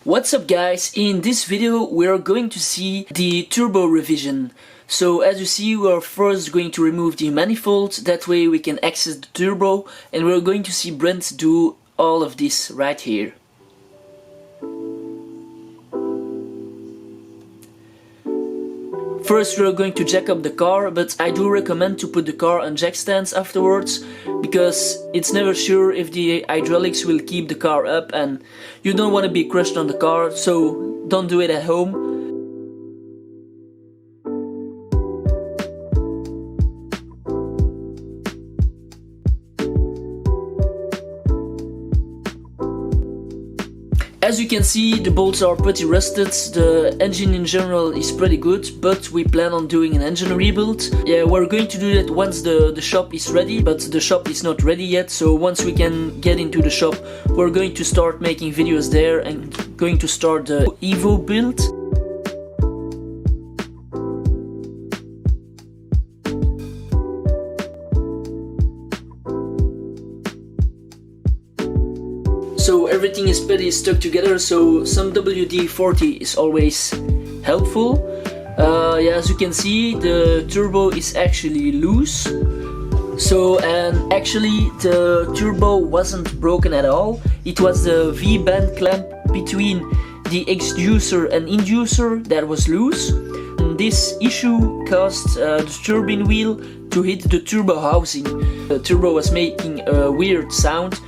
What's up guys, in this video we are going to see the turbo revision. So as you see, we are first going to remove the manifold, that way we can access the turbo, and we're going to see Brent do all of this right here. First we are going to jack up the car, but I do recommend to put the car on jack stands afterwards, because it's never sure if the hydraulics will keep the car up and you don't want to be crushed on the car, so don't do it at home. As you can see, the bolts are pretty rusted, the engine in general is pretty good, but we plan on doing an engine rebuild. Yeah, we're going to do that once the shop is ready, but the shop is not ready yet, so once we can get into the shop, we're going to start making videos there and going to start the EVO build. So everything is pretty stuck together, so some WD-40 is always helpful. Yeah, as you can see, the turbo is actually loose. And actually the turbo wasn't broken at all. It was the V-band clamp between the exducer and inducer that was loose. And this issue caused the turbine wheel to hit the turbo housing. The turbo was making a weird sound.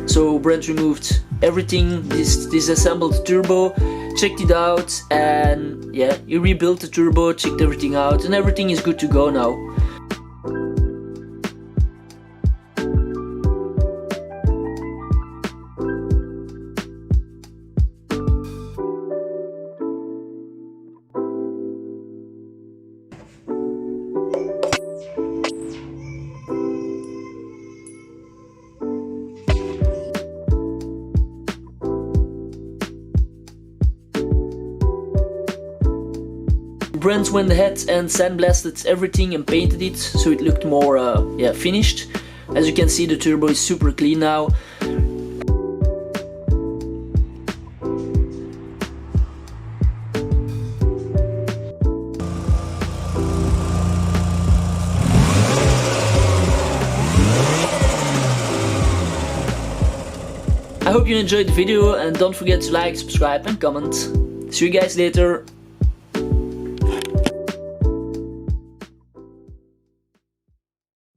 So Brent removed everything, disassembled the turbo, checked it out, and yeah, he rebuilt the turbo, checked everything out, and everything is good to go now. Brent went ahead and sandblasted everything and painted it so it looked more finished. As you can see, the turbo is super clean now. I hope you enjoyed the video and don't forget to like, subscribe and comment. See you guys later.